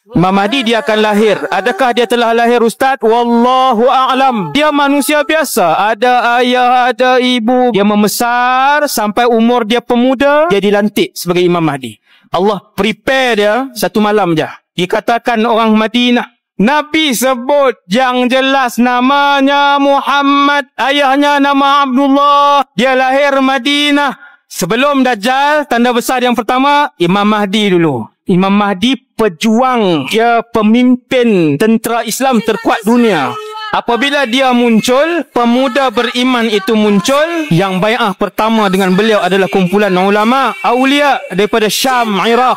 Imam Mahdi dia akan lahir. Adakah dia telah lahir, Ustaz? Wallahu a'lam. Dia manusia biasa. Ada ayah, ada ibu. Dia membesar sampai umur dia pemuda. Dia dilantik sebagai Imam Mahdi. Allah prepare dia satu malam je. Dikatakan orang Madinah. Nabi sebut yang jelas namanya Muhammad. Ayahnya nama Abdullah. Dia lahir Madinah. Sebelum Dajjal, tanda besar yang pertama, Imam Mahdi dulu. Imam Mahdi pejuang, dia pemimpin tentera Islam terkuat dunia. Apabila dia muncul, pemuda beriman itu muncul. Yang bai'ah pertama dengan beliau adalah kumpulan ulama, awliya daripada Syam, Iraq.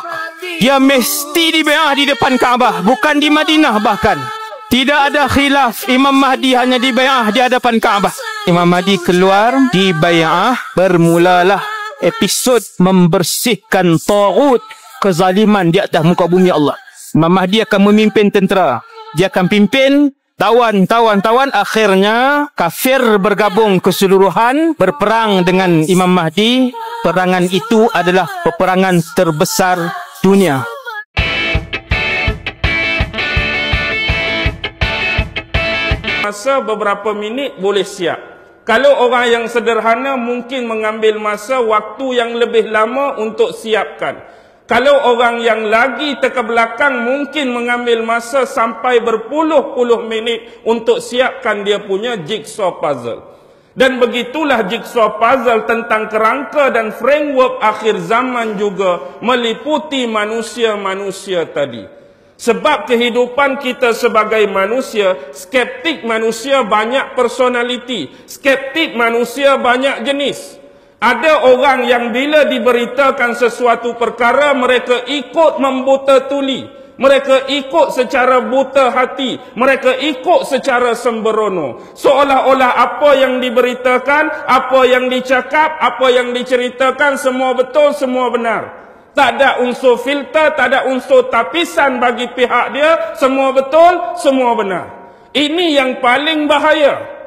Dia mesti dibai'ah di depan Kaabah, bukan di Madinah bahkan. Tidak ada khilaf, Imam Mahdi hanya dibai'ah di hadapan Kaabah. Imam Mahdi keluar, dibai'ah, bermulalah episod membersihkan taghut, kezaliman di atas muka bumi Allah. Imam Mahdi akan memimpin tentera. Dia akan pimpin tawan. Akhirnya kafir bergabung keseluruhan, berperang dengan Imam Mahdi. Perangan itu adalah peperangan terbesar dunia. Masa beberapa minit boleh siap. Kalau orang yang sederhana mungkin mengambil masa waktu yang lebih lama untuk siapkan. Kalau orang yang lagi terbelakang mungkin mengambil masa sampai berpuluh-puluh minit untuk siapkan dia punya jigsaw puzzle. Dan begitulah jigsaw puzzle tentang kerangka dan framework akhir zaman juga meliputi manusia-manusia tadi. Sebab kehidupan kita sebagai manusia, skeptik manusia banyak personality, skeptik manusia banyak jenis. Ada orang yang bila diberitakan sesuatu perkara, mereka ikut membuta tuli. Mereka ikut secara buta hati. Mereka ikut secara sembrono. Seolah-olah apa yang diberitakan, apa yang dicakap, apa yang diceritakan, semua betul, semua benar. Tak ada unsur filter, tak ada unsur tapisan bagi pihak dia. Semua betul, semua benar. Ini yang paling bahaya.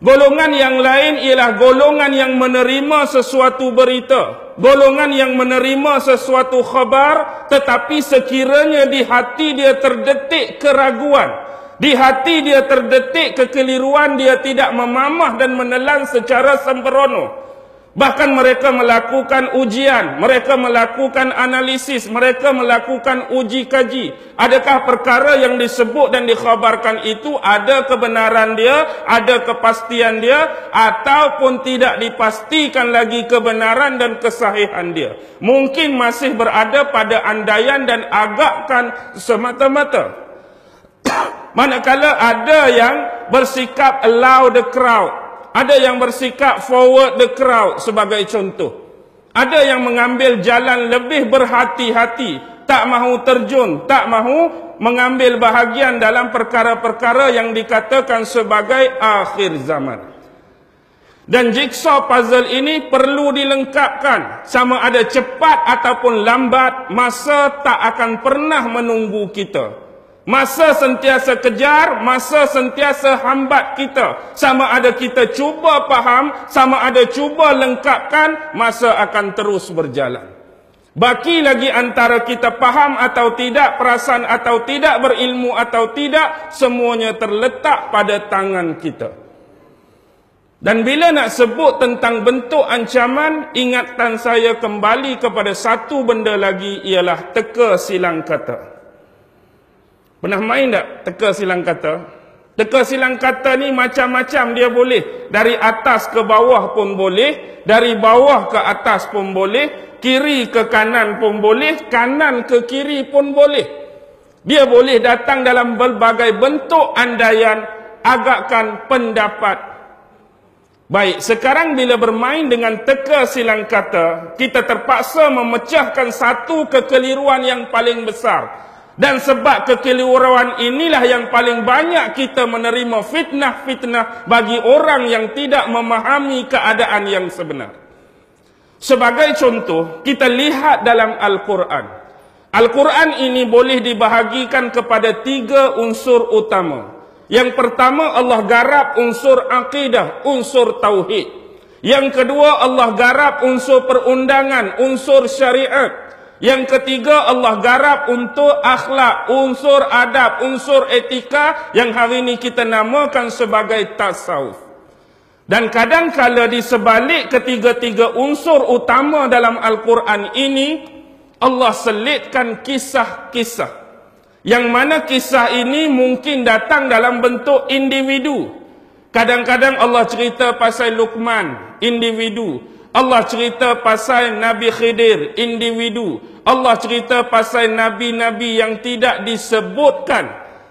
Golongan yang lain ialah golongan yang menerima sesuatu berita. Golongan yang menerima sesuatu khabar, tetapi sekiranya di hati dia terdetik keraguan, di hati dia terdetik kekeliruan, dia tidak memamah dan menelan secara sembrono. Bahkan mereka melakukan ujian, mereka melakukan analisis, mereka melakukan uji kaji. Adakah perkara yang disebut dan dikhabarkan itu ada kebenaran dia, ada kepastian dia, ataupun tidak dipastikan lagi kebenaran dan kesahihan dia. Mungkin masih berada pada andaian dan agakkan semata-mata. Manakala ada yang bersikap allow the crowd, ada yang bersikap forward the crowd sebagai contoh. Ada yang mengambil jalan lebih berhati-hati, tak mahu terjun, tak mahu mengambil bahagian dalam perkara-perkara yang dikatakan sebagai akhir zaman. Dan jigsaw puzzle ini perlu dilengkapkan. Sama ada cepat ataupun lambat, masa tak akan pernah menunggu kita. Masa sentiasa kejar, masa sentiasa hambat kita. Sama ada kita cuba faham, sama ada cuba lengkapkan, masa akan terus berjalan. Baki lagi antara kita faham atau tidak, perasan atau tidak, berilmu atau tidak, semuanya terletak pada tangan kita. Dan bila nak sebut tentang bentuk ancaman, ingatan saya kembali kepada satu benda lagi, ialah teka silang kata. Pernah main tak teka silang kata? Teka silang kata ni macam-macam dia boleh. Dari atas ke bawah pun boleh. Dari bawah ke atas pun boleh. Kiri ke kanan pun boleh. Kanan ke kiri pun boleh. Dia boleh datang dalam berbagai bentuk andaian, agakkan, pendapat. Baik, sekarang bila bermain dengan teka silang kata, kita terpaksa memecahkan satu kekeliruan yang paling besar. Dan sebab kekeliruan inilah yang paling banyak kita menerima fitnah-fitnah bagi orang yang tidak memahami keadaan yang sebenar. Sebagai contoh, kita lihat dalam Al-Quran. Al-Quran ini boleh dibahagikan kepada 3 unsur utama. Yang pertama, Allah garap unsur akidah, unsur tauhid. Yang kedua, Allah garap unsur perundangan, unsur syariat. Yang ketiga, Allah garap untuk akhlak, unsur adab, unsur etika yang hari ini kita namakan sebagai tasawuf. Dan kadang-kala di sebalik ketiga-tiga unsur utama dalam Al-Quran ini, Allah selitkan kisah-kisah. Yang mana kisah ini mungkin datang dalam bentuk individu. Kadang-kadang Allah cerita pasal Luqman, individu. Allah cerita pasal Nabi Khidir, individu. Allah cerita pasal nabi-nabi yang tidak disebutkan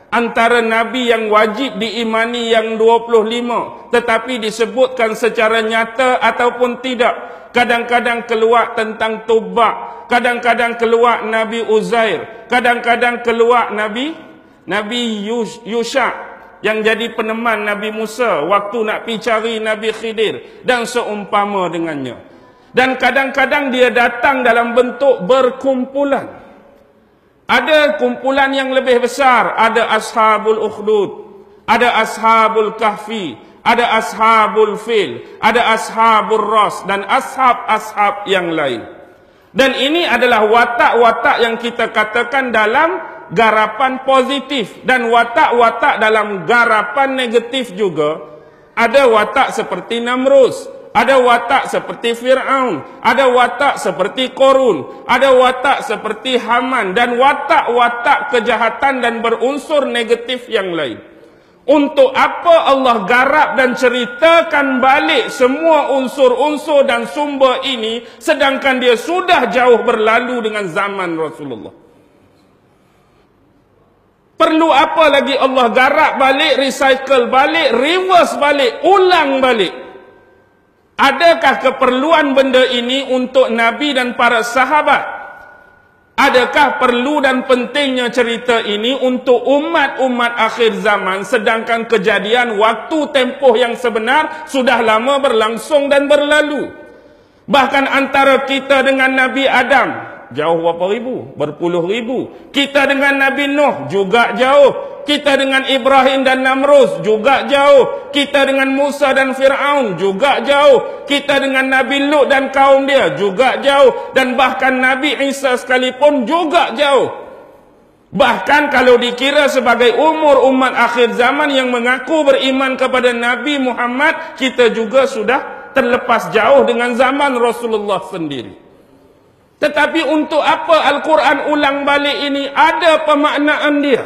antara nabi yang wajib diimani yang 25, tetapi disebutkan secara nyata ataupun tidak. Kadang-kadang keluar tentang Tubak, kadang-kadang keluar Nabi Uzair, kadang-kadang keluar Nabi Yusha yang jadi peneman Nabi Musa waktu nak pergi cari Nabi Khidir dan seumpama dengannya. Dan kadang-kadang dia datang dalam bentuk berkumpulan. Ada kumpulan yang lebih besar, ada Ashabul Ukhdud, ada Ashabul Kahfi, ada Ashabul Fil, ada Ashabul Ras dan ashab-ashab yang lain. Dan ini adalah watak-watak yang kita katakan dalam garapan positif dan watak-watak dalam garapan negatif juga. Ada watak seperti Namrus, ada watak seperti Fir'aun, ada watak seperti Korun, ada watak seperti Haman dan watak-watak kejahatan dan berunsur negatif yang lain. Untuk apa Allah garap dan ceritakan balik semua unsur-unsur dan sumber ini sedangkan dia sudah jauh berlalu dengan zaman Rasulullah? Perlu apa lagi Allah garap balik, recycle balik, reverse balik, ulang balik? Adakah keperluan benda ini untuk Nabi dan para sahabat? Adakah perlu dan pentingnya cerita ini untuk umat-umat akhir zaman sedangkan kejadian waktu tempoh yang sebenar sudah lama berlangsung dan berlalu? Bahkan antara kita dengan Nabi Adam jauh berapa ribu? Berpuluh ribu. Kita dengan Nabi Nuh juga jauh. Kita dengan Ibrahim dan Namrus juga jauh. Kita dengan Musa dan Fir'aun juga jauh. Kita dengan Nabi Lut dan kaum dia juga jauh. Dan bahkan Nabi Isa sekalipun juga jauh. Bahkan kalau dikira sebagai umur umat akhir zaman yang mengaku beriman kepada Nabi Muhammad, kita juga sudah terlepas jauh dengan zaman Rasulullah sendiri. Tetapi untuk apa Al-Quran ulang balik ini? Ada pemaknaan dia.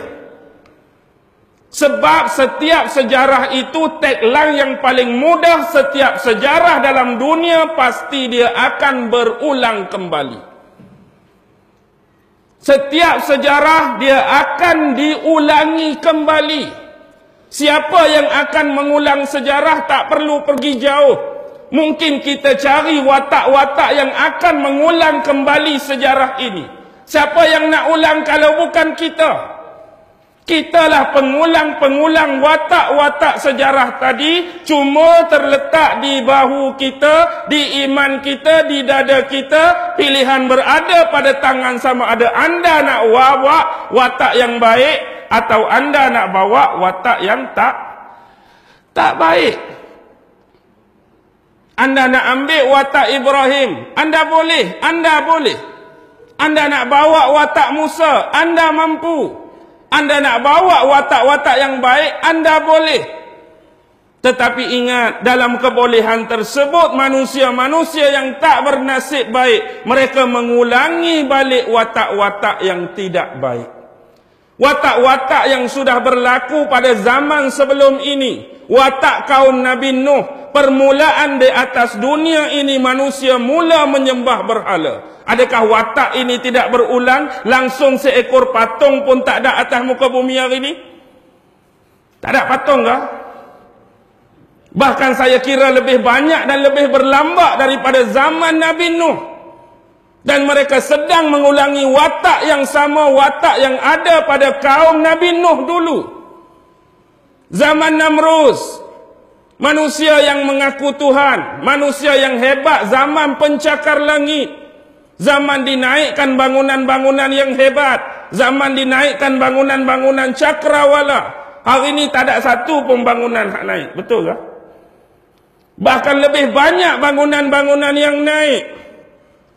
Sebab setiap sejarah itu tagline yang paling mudah, setiap sejarah dalam dunia pasti dia akan berulang kembali. Setiap sejarah dia akan diulangi kembali. Siapa yang akan mengulang sejarah tak perlu pergi jauh. Mungkin kita cari watak-watak yang akan mengulang kembali sejarah ini. Siapa yang nak ulang kalau bukan kita? Kitalah pengulang-pengulang watak-watak sejarah tadi, cuma terletak di bahu kita, di iman kita, di dada kita. Pilihan berada pada tangan sama ada anda nak bawa watak yang baik atau anda nak bawa watak yang tak baik. Anda nak ambil watak Ibrahim, anda boleh, anda boleh. Anda nak bawa watak Musa, anda mampu. Anda nak bawa watak-watak yang baik, anda boleh. Tetapi ingat, dalam kebolehan tersebut, manusia-manusia yang tak bernasib baik, mereka mengulangi balik watak-watak yang tidak baik. Watak-watak yang sudah berlaku pada zaman sebelum ini. Watak kaum Nabi Nuh. Permulaan di atas dunia ini manusia mula menyembah berhala. Adakah watak ini tidak berulang? Langsung seekor patung pun tak ada atas muka bumi hari ini? Tak ada patung kah? Bahkan saya kira lebih banyak dan lebih berlambak daripada zaman Nabi Nuh. Dan mereka sedang mengulangi watak yang sama, watak yang ada pada kaum Nabi Nuh dulu. Zaman Namrus, manusia yang mengaku Tuhan, manusia yang hebat, zaman pencakar langit, zaman dinaikkan bangunan-bangunan yang hebat, zaman dinaikkan bangunan-bangunan cakrawala. Hari ini tak ada satu pun bangunan hak naik, betul tak? Bahkan lebih banyak bangunan-bangunan yang naik.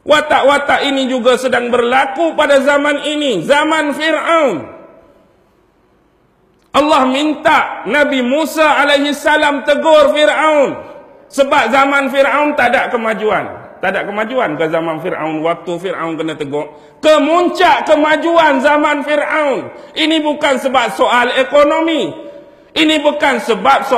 Watak-watak ini juga sedang berlaku pada zaman ini, zaman Fir'aun. Allah minta Nabi Musa alaihi salam tegur Fir'aun. Sebab zaman Fir'aun tak ada kemajuan. Tak ada kemajuan ke zaman Fir'aun waktu Fir'aun kena tegur. Kemuncak kemajuan zaman Fir'aun. Ini bukan sebab soal ekonomi. Ini bukan sebab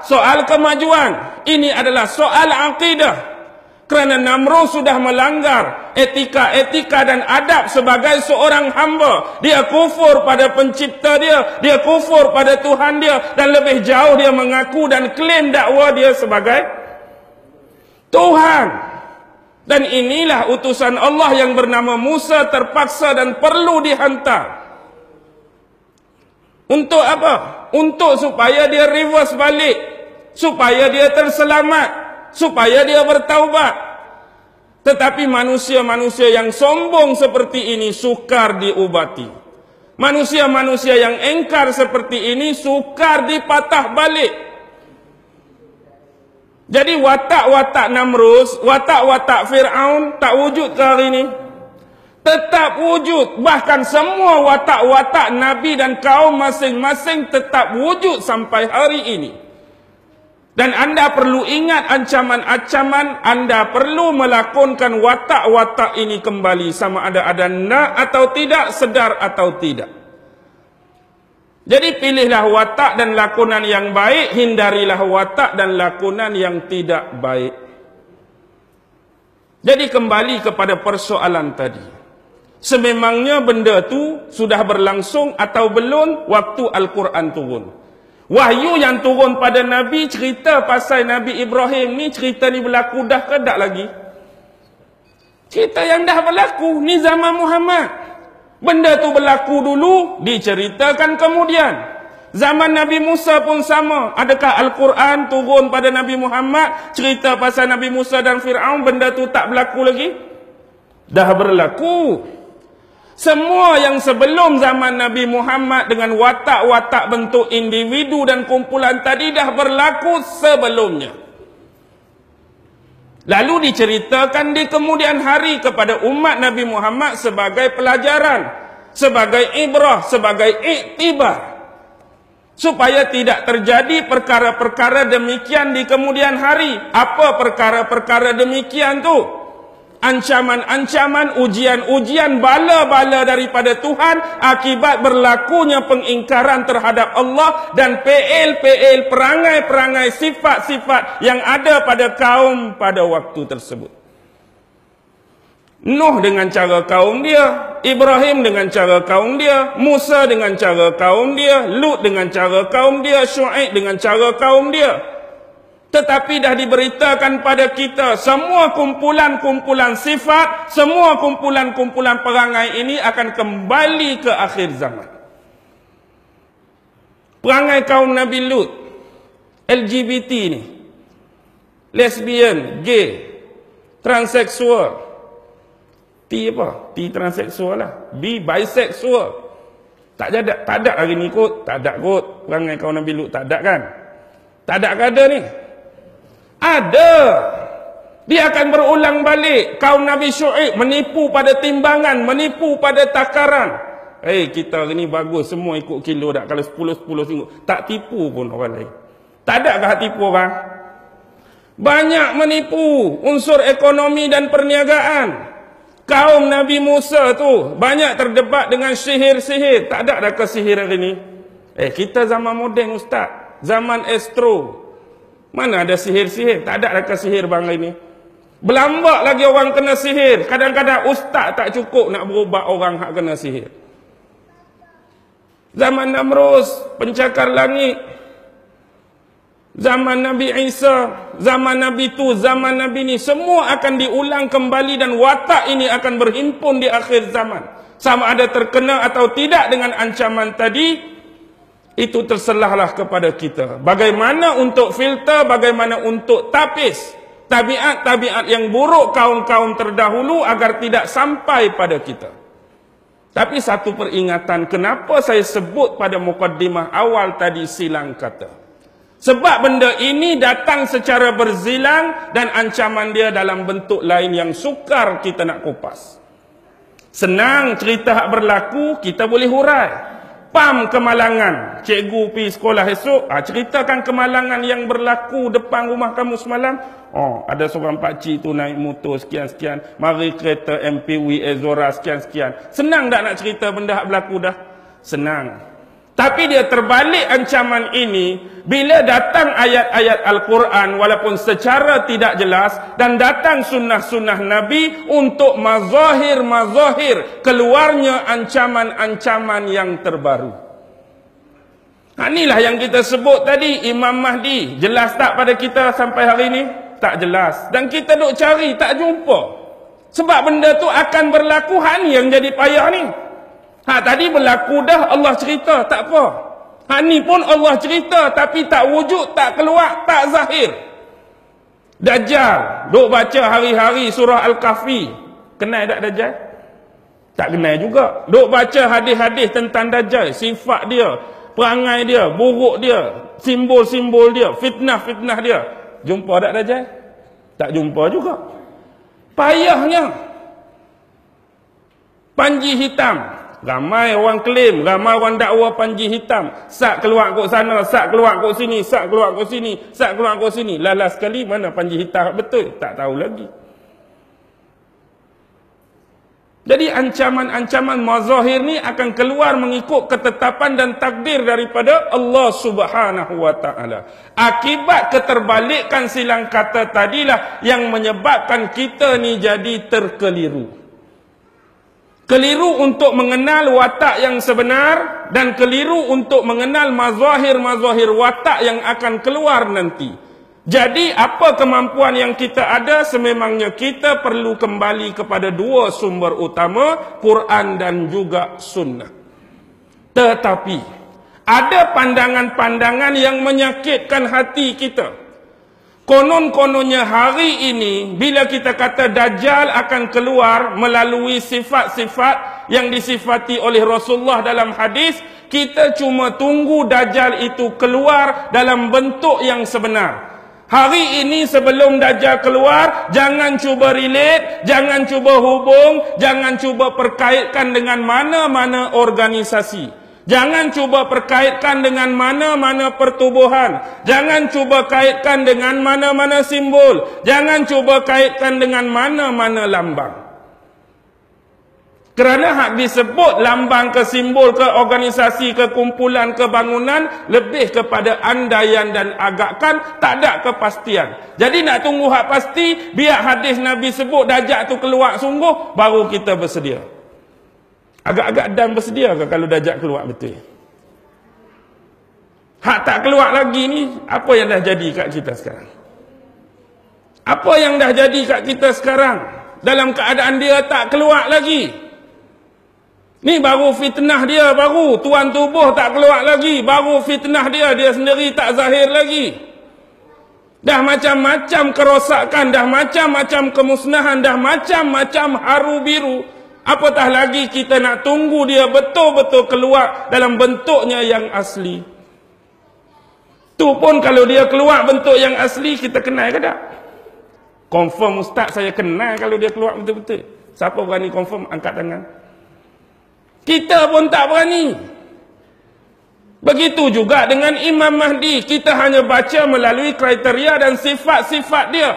soal kemajuan. Ini adalah soal akidah. Kerana Namrud sudah melanggar etika-etika dan adab sebagai seorang hamba. Dia kufur pada pencipta dia. Dia kufur pada Tuhan dia. Dan lebih jauh dia mengaku dan klaim dakwa dia sebagai Tuhan. Dan inilah utusan Allah yang bernama Musa terpaksa dan perlu dihantar. Untuk apa? Untuk supaya dia reverse balik. Supaya dia terselamat. Supaya dia bertaubat. Tetapi manusia-manusia yang sombong seperti ini sukar diubati. Manusia-manusia yang engkar seperti ini sukar dipatah balik. Jadi watak-watak Namrud, watak-watak Fir'aun tak wujud ke hari ini? Tetap wujud. Bahkan semua watak-watak Nabi dan kaum masing-masing tetap wujud sampai hari ini. Dan anda perlu ingat ancaman-ancaman, anda perlu melakonkan watak-watak ini kembali, sama ada nak atau tidak, sedar atau tidak. Jadi pilihlah watak dan lakonan yang baik, hindarilah watak dan lakonan yang tidak baik. Jadi kembali kepada persoalan tadi. Sememangnya benda tu sudah berlangsung atau belum waktu Al-Quran turun. Wahyu yang turun pada Nabi cerita pasal Nabi Ibrahim ni, cerita ni berlaku dah ke tak lagi? Cerita yang dah berlaku ni zaman Muhammad. Benda tu berlaku dulu, diceritakan kemudian. Zaman Nabi Musa pun sama. Adakah Al-Quran turun pada Nabi Muhammad, cerita pasal Nabi Musa dan Fir'aun, benda tu tak berlaku lagi? Dah berlaku. Semua yang sebelum zaman Nabi Muhammad dengan watak-watak bentuk individu dan kumpulan tadi dah berlaku sebelumnya. Lalu diceritakan di kemudian hari kepada umat Nabi Muhammad sebagai pelajaran, sebagai ibrah, sebagai iktibar. Supaya tidak terjadi perkara-perkara demikian di kemudian hari. Apa perkara-perkara demikian tu? Ancaman-ancaman, ujian-ujian, bala-bala daripada Tuhan akibat berlakunya pengingkaran terhadap Allah dan PL-PL, perangai-perangai, sifat-sifat yang ada pada kaum pada waktu tersebut. Nuh dengan cara kaum dia, Ibrahim dengan cara kaum dia, Musa dengan cara kaum dia, Lut dengan cara kaum dia, Syuaib dengan cara kaum dia. Tetapi dah diberitakan pada kita, semua kumpulan-kumpulan sifat, semua kumpulan-kumpulan perangai ini akan kembali ke akhir zaman. Perangai kaum Nabi Lut, LGBT ni, lesbian, gay, transseksual, T apa? T transseksual lah. B bisexual. Tak ada hari ni kot, tak ada kot. Perangai kaum Nabi Lut tak ada kan? Tak ada ke ada ni? Ada. Dia akan berulang balik. Kaum Nabi Syuaib menipu pada timbangan, menipu pada takaran. Kita ni bagus, semua ikut kilo dah. Kalau 10 tengok, tak tipu pun orang lain. Tak ada ke tipu orang? Banyak menipu unsur ekonomi dan perniagaan. Kaum Nabi Musa tu banyak terdebat dengan sihir-sihir. Tak ada dah ke sihir hari ni? Kita zaman moden ustaz, zaman astro. Mana ada sihir-sihir? Tak ada dah sihir bang ini. Berlambak lagi orang kena sihir. Kadang-kadang ustaz tak cukup nak berubat orang hak kena sihir. Zaman Namrud, pencakar langit. Zaman Nabi Isa, zaman Nabi tu, zaman Nabi ni, semua akan diulang kembali dan watak ini akan berhimpun di akhir zaman. Sama ada terkena atau tidak dengan ancaman tadi, itu terselahlah kepada kita. Bagaimana untuk filter, bagaimana untuk tapis tabiat-tabiat yang buruk kaum-kaum terdahulu agar tidak sampai pada kita. Tapi satu peringatan, kenapa saya sebut pada mukaddimah awal tadi silang kata. Sebab benda ini datang secara berzilang dan ancaman dia dalam bentuk lain yang sukar kita nak kupas. Senang cerita hak berlaku, kita boleh hurai. Pam kemalangan, cikgu pergi sekolah esok, ceritakan kemalangan yang berlaku depan rumah kamu semalam. Ada seorang pakcik tu naik motor sekian-sekian, mari kereta MPV Ezora sekian-sekian. Senang tak nak cerita benda hak berlaku dah? Senang. Tapi dia terbalik ancaman ini bila datang ayat-ayat Al-Quran walaupun secara tidak jelas, dan datang sunnah-sunnah Nabi untuk mazahir-mazahir keluarnya ancaman-ancaman yang terbaru. Inilah yang kita sebut tadi, Imam Mahdi. Jelas tak pada kita sampai hari ini? Tak jelas. Dan kita duk cari, tak jumpa. Sebab benda tu akan berlaku, ni yang jadi payah ni. Tadi berlaku dah, Allah cerita, tak apa. Ni pun Allah cerita, tapi tak wujud, tak keluar, tak zahir. Dajjal, duk baca hari-hari surah Al-Kahfi. Kenal tak Dajjal? Tak kenal juga. Duk baca hadis-hadis tentang Dajjal, sifat dia, perangai dia, buruk dia, simbol-simbol dia, fitnah-fitnah dia. Jumpa tak Dajjal? Tak jumpa juga. Payahnya. Panji hitam. Ramai orang klaim, ramai orang dakwa panji hitam. Sak keluar kot sana, sak keluar kot sini, sak keluar kot sini, sak keluar kot sini. Lalas sekali mana panji hitam betul? Tak tahu lagi. Jadi ancaman-ancaman mazahir ni akan keluar mengikut ketetapan dan takdir daripada Allah Subhanahu wa taala. Akibat keterbalikan silang kata tadilah yang menyebabkan kita ni jadi terkeliru. Keliru untuk mengenal watak yang sebenar dan keliru untuk mengenal mazahir-mazahir watak yang akan keluar nanti. Jadi apa kemampuan yang kita ada, sememangnya kita perlu kembali kepada dua sumber utama, Quran dan juga sunnah. Tetapi ada pandangan-pandangan yang menyakitkan hati kita. Konon-kononnya hari ini bila kita kata Dajjal akan keluar melalui sifat-sifat yang disifati oleh Rasulullah dalam hadis, kita cuma tunggu Dajjal itu keluar dalam bentuk yang sebenar. Hari ini sebelum Dajjal keluar, jangan cuba relate, jangan cuba hubung, jangan cuba perkaitkan dengan mana-mana organisasi. Jangan cuba perkaitkan dengan mana-mana pertubuhan. Jangan cuba kaitkan dengan mana-mana simbol. Jangan cuba kaitkan dengan mana-mana lambang. Kerana hak disebut lambang ke simbol ke organisasi ke kumpulan ke bangunan lebih kepada andaian dan agakan, tak ada kepastian. Jadi nak tunggu hak pasti, biar hadis Nabi sebut Dajjal tu keluar sungguh, baru kita bersedia. Agak-agak dan bersedia ke kalau Dajjal keluar betul? Hak tak keluar lagi ni, apa yang dah jadi kat kita sekarang? Apa yang dah jadi kat kita sekarang? Dalam keadaan dia tak keluar lagi. Ni baru fitnah dia, baru tuan tubuh tak keluar lagi, baru fitnah dia sendiri tak zahir lagi. Dah macam-macam kerosakan, dah macam-macam kemusnahan, dah macam-macam haru biru. Apatah lagi kita nak tunggu dia betul-betul keluar dalam bentuknya yang asli. Tu pun kalau dia keluar bentuk yang asli, kita kenal ke tak? Confirm ustaz saya kenal kalau dia keluar betul-betul. Siapa berani confirm, angkat tangan. Kita pun tak berani. Begitu juga dengan Imam Mahdi. Kita hanya baca melalui kriteria dan sifat-sifat dia.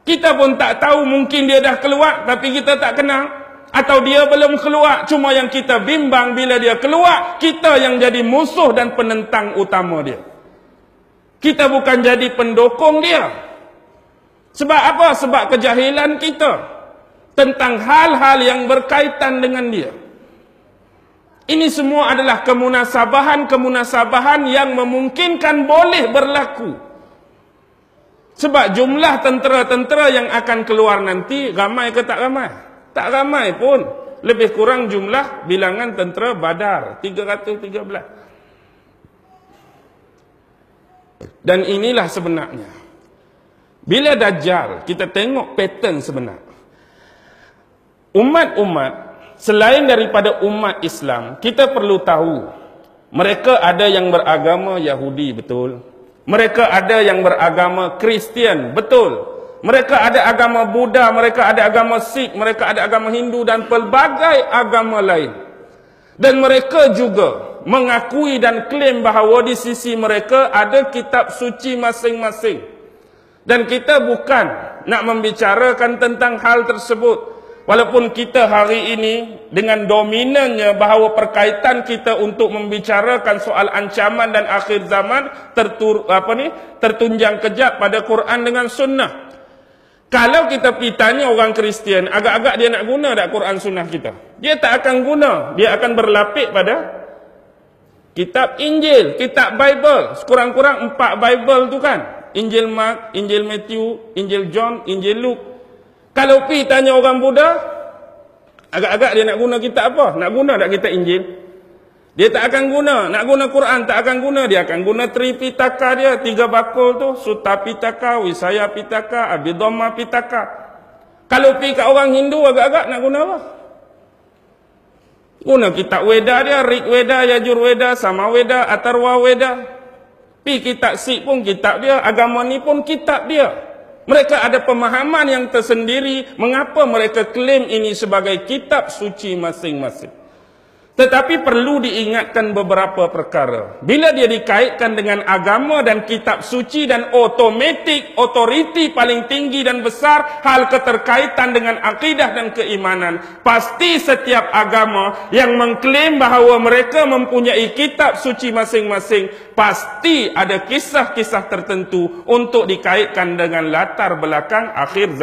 Kita pun tak tahu, mungkin dia dah keluar tapi kita tak kenal. Atau dia belum keluar, cuma yang kita bimbang bila dia keluar, kita yang jadi musuh dan penentang utama dia. Kita bukan jadi pendukung dia. Sebab apa? Sebab kejahilan kita tentang hal-hal yang berkaitan dengan dia. Ini semua adalah kemunasabahan-kemunasabahan yang memungkinkan boleh berlaku. Sebab jumlah tentera-tentera yang akan keluar nanti, ramai ke tak ramai? Tak ramai pun. Lebih kurang jumlah bilangan tentera Badar, 313. Dan inilah sebenarnya. Bila Dajjal, kita tengok pattern sebenar. Umat-umat, selain daripada umat Islam, kita perlu tahu, mereka ada yang beragama Yahudi, betul. Mereka ada yang beragama Kristian, betul. Mereka ada agama Buddha, mereka ada agama Sikh, mereka ada agama Hindu dan pelbagai agama lain. Dan mereka juga mengakui dan klaim bahawa di sisi mereka ada kitab suci masing-masing. Dan kita bukan nak membicarakan tentang hal tersebut. Walaupun kita hari ini dengan dominannya bahawa perkaitan kita untuk membicarakan soal ancaman dan akhir zaman tertunjang kejap pada Quran dengan sunnah. Kalau kita pergi tanya orang Kristian, agak-agak dia nak guna tak Quran sunnah kita? Dia tak akan guna. Dia akan berlapik pada kitab Injil, kitab Bible. Sekurang-kurang 4 Bible tu kan. Injil Mark, Injil Matthew, Injil John, Injil Luke. Kalau pergi tanya orang Buddha, agak-agak dia nak guna kitab apa? Nak guna tak kitab Injil? Dia tak akan guna. Nak guna Quran, tak akan guna. Dia akan guna Tripitaka dia. 3 bakul tu. Sutta Pitaka, Wisaya Pitaka, Abhidhamma Pitaka. Kalau pergi kat orang Hindu, agak-agak nak guna apa? Guna kitab Weda dia. Rig Weda, Yajur Weda, Sama Weda, Atharva Weda. Pergi kitab Sikh pun kitab dia. Agama ni pun kitab dia. Mereka ada pemahaman yang tersendiri mengapa mereka klaim ini sebagai kitab suci masing-masing. Tetapi perlu diingatkan beberapa perkara. Bila dia dikaitkan dengan agama dan kitab suci dan otomatik, otoriti paling tinggi dan besar, hal keterkaitan dengan akidah dan keimanan, pasti setiap agama yang mengklaim bahawa mereka mempunyai kitab suci masing-masing, pasti ada kisah-kisah tertentu untuk dikaitkan dengan latar belakang akhir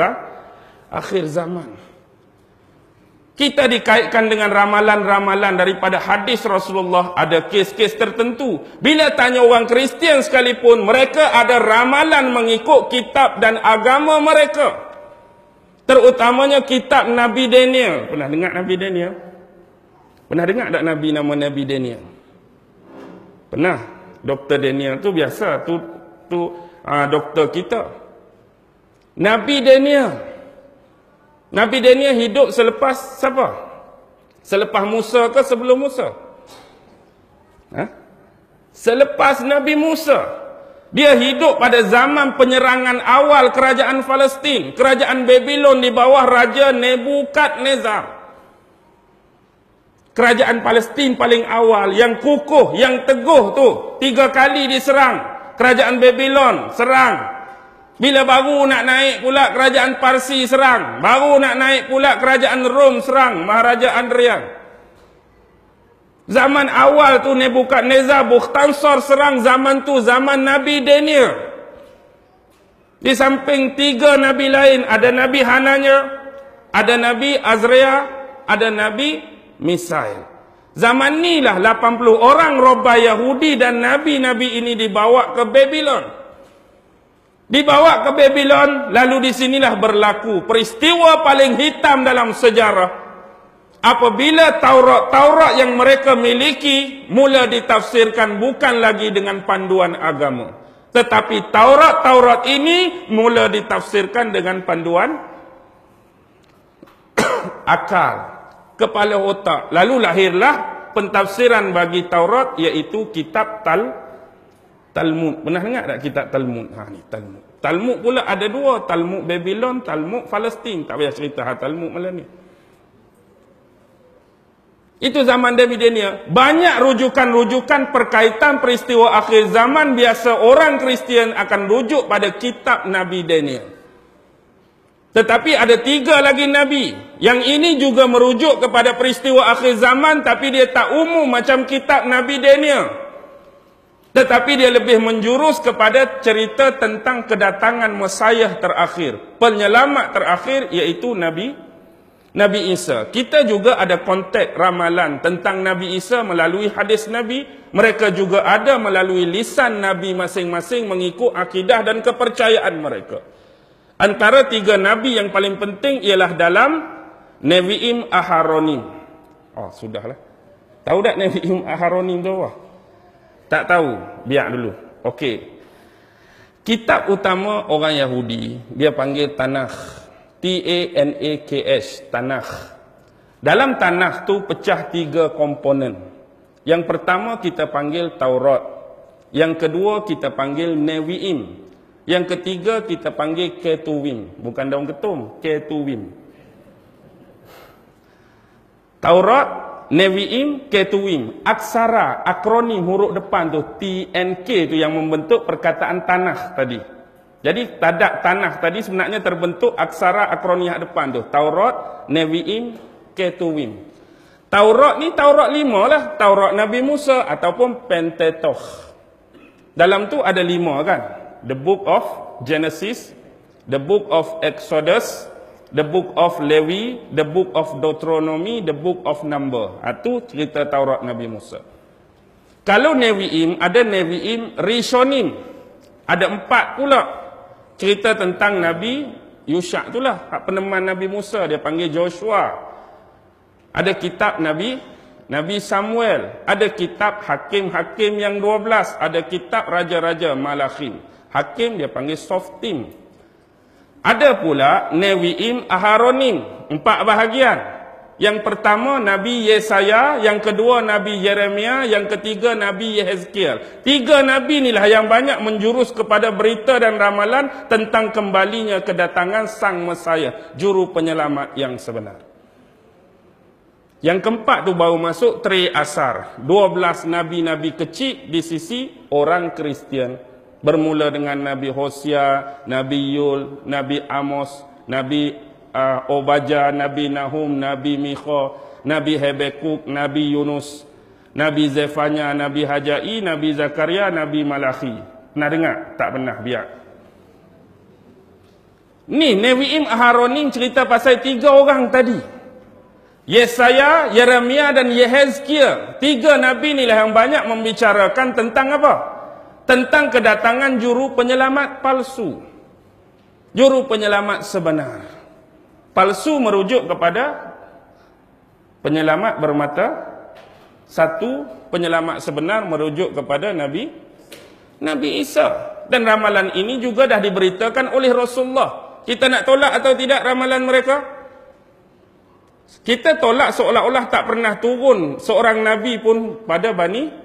zaman. Kita dikaitkan dengan ramalan-ramalan daripada hadis Rasulullah, ada kes-kes tertentu. Bila tanya orang Kristian sekalipun, mereka ada ramalan mengikut kitab dan agama mereka. Terutamanya kitab Nabi Daniel. Pernah dengar Nabi Daniel? Pernah dengar tak Nabi nama Nabi Daniel? Pernah. Dr. Daniel tu biasa, tu doktor kita. Nabi Daniel hidup selepas siapa? Selepas Musa ke sebelum Musa? Selepas Nabi Musa. Dia hidup pada zaman penyerangan awal kerajaan Palestin, kerajaan Babylon di bawah Raja Nebukadnezar. Kerajaan Palestin paling awal, yang kukuh, yang teguh tu, 3 kali diserang. Kerajaan Babylon serang. Bila baru nak naik pula kerajaan Parsi serang. Baru nak naik pula kerajaan Rom serang, Maharaja Adrian. Zaman awal tu Nebukadnezar, Bukhtansor serang zaman tu, zaman Nabi Daniel. Di samping 3 nabi lain, ada Nabi Hananya, ada Nabi Azria, ada Nabi Misail. Zaman ni lah 80 orang roba Yahudi dan nabi-nabi ini dibawa ke Babylon. Dibawa ke Babylon, lalu di sinilah berlaku peristiwa paling hitam dalam sejarah. Apabila Taurat yang mereka miliki mula ditafsirkan bukan lagi dengan panduan agama, tetapi Taurat ini mula ditafsirkan dengan panduan akal, kepala otak. Lalu lahirlah pentafsiran bagi Taurat, iaitu kitab Talmud. Pernah dengar tak kitab Talmud? Ni Talmud. Talmud pula ada 2, Talmud Babylon, Talmud Palestin. Tak payah cerita Talmud malam ni. Itu zaman Nabi Daniel. Banyak rujukan-rujukan perkaitan peristiwa akhir zaman. Biasa orang Kristian akan rujuk pada kitab Nabi Daniel. Tetapi ada 3 lagi Nabi. Yang ini juga merujuk kepada peristiwa akhir zaman, tapi dia tak umum macam kitab Nabi Daniel. Tetapi dia lebih menjurus kepada cerita tentang kedatangan Mesiah terakhir, penyelamat terakhir, iaitu Nabi Isa. Kita juga ada konteks ramalan tentang Nabi Isa melalui hadis Nabi. Mereka juga ada melalui lisan Nabi masing-masing mengikut akidah dan kepercayaan mereka. Antara 3 Nabi yang paling penting ialah dalam Nevi'im Aharonim. Sudahlah. Tahu tak Nevi'im Aharonim tu apa? Tak tahu, biar dulu. Okey. Kitab utama orang Yahudi, dia panggil Tanakh. T-A-N-A-K-H, Tanakh. Dalam Tanakh tu pecah 3 komponen. Yang pertama kita panggil Taurat. Yang kedua kita panggil Nevi'im. Yang ketiga kita panggil Ketuvim. Bukan daun ketum, Ketuvim. Taurat, Nevi'im, Ketuvim. Aksara, akronim huruf depan tu, TNK tu yang membentuk perkataan tanah tadi. Jadi tadak tanah tadi sebenarnya terbentuk aksara akronim depan tu. Taurat, Nevi'im, Ketuvim. Taurat ni Taurat 5 lah. Taurat Nabi Musa ataupun Pentateuch. Dalam tu ada 5 kan. The Book of Genesis, The Book of Exodus, The Book of Levi, The Book of Deuteronomy, The Book of Number. Itu cerita Taurat Nabi Musa. Kalau Nevi'im, ada Nevi'im Rishonim. Ada 4 pula. Cerita tentang Nabi Yusha itulah. Peneman Nabi Musa, dia panggil Joshua. Ada kitab Nabi Samuel. Ada kitab Hakim-Hakim yang 12. Ada kitab Raja-Raja Malakhim. Hakim dia panggil Softim. Ada pula Nevi'im Aharonim. 4 bahagian. Yang pertama Nabi Yesaya. Yang kedua Nabi Yeremia. Yang ketiga Nabi Yehezkiel. 3 Nabi inilah yang banyak menjurus kepada berita dan ramalan tentang kembalinya kedatangan Sang Mesaya, Juru Penyelamat yang sebenar. Yang keempat tu baru masuk Tre Asar. 12 Nabi-Nabi kecil di sisi orang Kristian. Bermula dengan Nabi Hosea, Nabi Yul, Nabi Amos, Nabi Obadjah, Nabi Nahum, Nabi Mikha, Nabi Habakuk, Nabi Yunus, Nabi Zefanya, Nabi Hajai, Nabi Zakaria, Nabi Malachi. Pernah dengar? Tak pernah, biar. Ni Nevi'im Aharonim cerita pasal 3 orang tadi. Yesaya, Yeremia dan Yehezkiel. 3 Nabi inilah yang banyak membicarakan tentang apa? Tentang kedatangan juru penyelamat palsu. Juru penyelamat sebenar. Palsu merujuk kepada penyelamat bermata satu, penyelamat sebenar merujuk kepada Nabi Isa. Dan ramalan ini juga dah diberitakan oleh Rasulullah. Kita nak tolak atau tidak ramalan mereka? Kita tolak seolah-olah tak pernah turun seorang Nabi pun pada Bani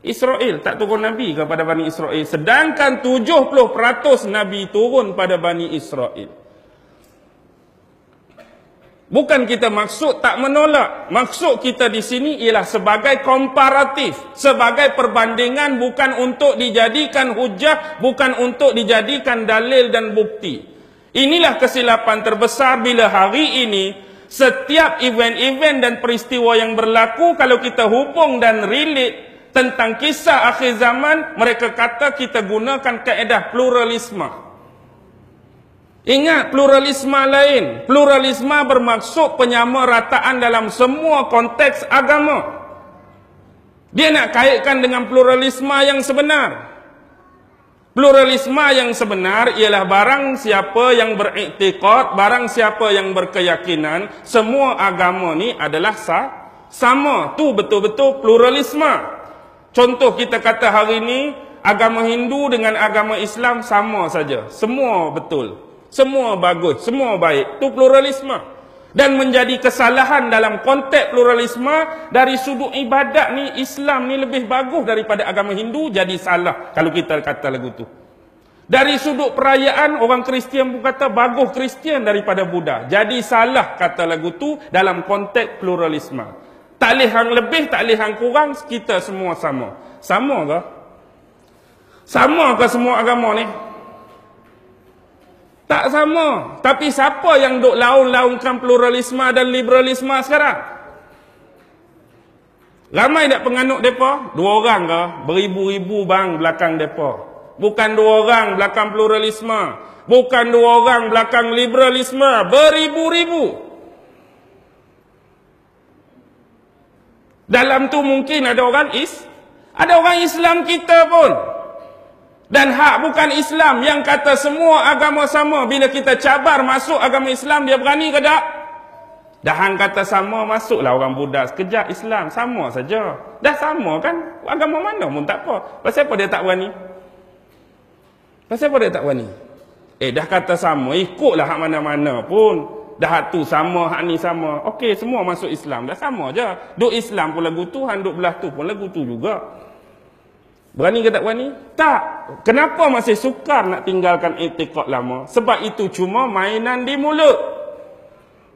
Israel. Tak turun Nabi kepada Bani Israel. Sedangkan 70% Nabi turun pada Bani Israel. Bukan kita maksud tak menolak. Maksud kita di sini ialah sebagai komparatif. Sebagai perbandingan, bukan untuk dijadikan hujah. Bukan untuk dijadikan dalil dan bukti. Inilah kesilapan terbesar bila hari ini setiap event-event dan peristiwa yang berlaku, kalau kita hubung dan relate tentang kisah akhir zaman, mereka kata kita gunakan kaedah pluralisme. Ingat, pluralisme lain. Pluralisme bermaksud penyamarataan dalam semua konteks agama. Dia nak kaitkan dengan pluralisme yang sebenar. Pluralisme yang sebenar ialah barang siapa yang beriktikad, barang siapa yang berkeyakinan, semua agama ni adalah sama. Tu betul-betul pluralisme. Contoh kita kata hari ni, agama Hindu dengan agama Islam sama saja. Semua betul. Semua bagus, semua baik. Tu pluralisme. Dan menjadi kesalahan dalam konteks pluralisme, dari sudut ibadat ni, Islam ni lebih bagus daripada agama Hindu, jadi salah kalau kita kata lagu tu. Dari sudut perayaan, orang Kristian pun kata bagus Kristian daripada Buddha, jadi salah kata lagu tu dalam konteks pluralisme. Tak boleh hang lebih, tak boleh hang kurang, kita semua sama. Sama ke? Sama ke semua agama ni? Tak sama. Tapi siapa yang duk laung-laungkan pluralisme dan liberalisme sekarang? Ramai tak penganut mereka? 2 orang ke? Beribu-ribu bang belakang mereka. Bukan 2 orang belakang pluralisme. Bukan 2 orang belakang liberalisme. Beribu-ribu. Dalam tu mungkin ada orang Islam kita pun. Dan hak bukan Islam yang kata semua agama sama. Bila kita cabar masuk agama Islam, dia berani ke tak? Dah hang kata sama, masuklah orang Buddha sekejap Islam. Sama saja. Dah sama kan? Agama mana pun tak apa. Pasal apa dia tak berani? Pasal apa dia tak berani? Dah kata sama, ikutlah hak mana-mana pun. Dah hak tu sama, hak ni sama. Okey, semua masuk Islam. Dah sama je. Duk Islam pun lagu tu, hang duk belah tu pun lagu tu juga. Berani ke tak berani? Tak. Kenapa masih sukar nak tinggalkan i'tiqad lama? Sebab itu cuma mainan di mulut.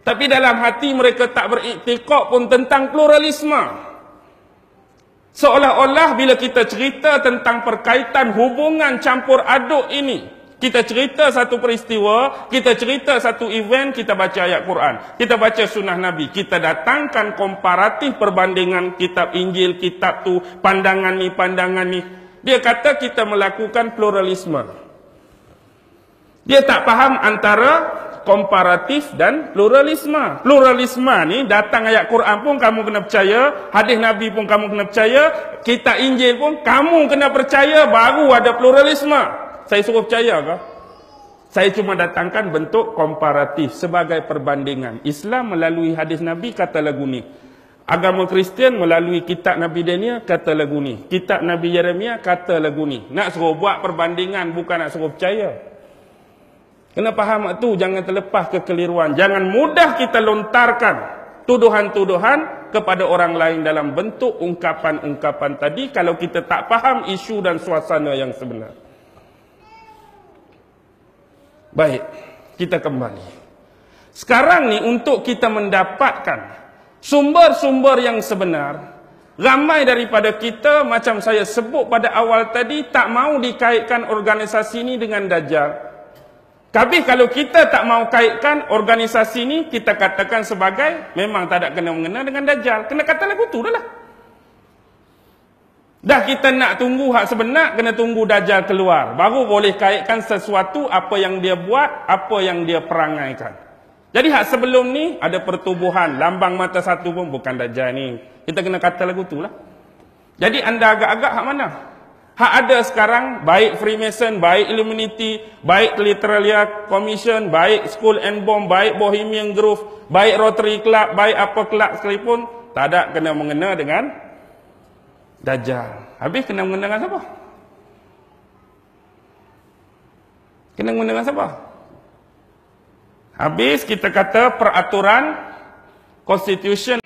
Tapi dalam hati mereka tak beriktikad pun tentang pluralisme. Seolah-olah bila kita cerita tentang perkaitan hubungan campur aduk ini, kita cerita satu peristiwa, kita cerita satu event, kita baca ayat Quran, kita baca sunnah Nabi, kita datangkan komparatif perbandingan kitab Injil, kitab tu, pandangan ni, pandangan ni. Dia kata kita melakukan pluralisme. Dia tak faham antara komparatif dan pluralisme. Pluralisme ni datang ayat Quran pun kamu kena percaya, hadis Nabi pun kamu kena percaya, kitab Injil pun kamu kena percaya, baru ada pluralisme. Saya suruh percaya ke? Saya cuma datangkan bentuk komparatif sebagai perbandingan. Islam melalui hadis Nabi kata lagu ni. Agama Kristian melalui kitab Nabi Daniel kata lagu ni. Kitab Nabi Yeremia kata lagu ni. Nak suruh buat perbandingan, bukan nak suruh percaya. Kena faham tu, jangan terlepas kekeliruan. Jangan mudah kita lontarkan tuduhan-tuduhan kepada orang lain dalam bentuk ungkapan-ungkapan tadi kalau kita tak faham isu dan suasana yang sebenar. Baik, kita kembali. Sekarang ni untuk kita mendapatkan sumber-sumber yang sebenar, ramai daripada kita, macam saya sebut pada awal tadi, tak mau dikaitkan organisasi ini dengan Dajjal. Tapi kalau kita tak mau kaitkan organisasi ni, kita katakan sebagai memang tak ada kena-mengena dengan Dajjal. Kena kata lagu tu dah lah. Dah kita nak tunggu hak sebenar, kena tunggu Dajjal keluar. Baru boleh kaitkan sesuatu apa yang dia buat, apa yang dia perangaikan. Jadi hak sebelum ni ada pertubuhan, lambang mata satu pun bukan Dajjal ni. Kita kena kata lagu tu lah. Jadi anda agak-agak hak mana? Hak ada sekarang, baik Freemason, baik Illuminati, baik Literalia Commission, baik Skull and Bones, baik Bohemian Grove, baik Rotary Club, baik apa club sekalipun, tak ada kena mengena dengan Dajjal. Habis kena mengena dengan siapa? Kena mengena dengan siapa? Habis kita kata peraturan Constitution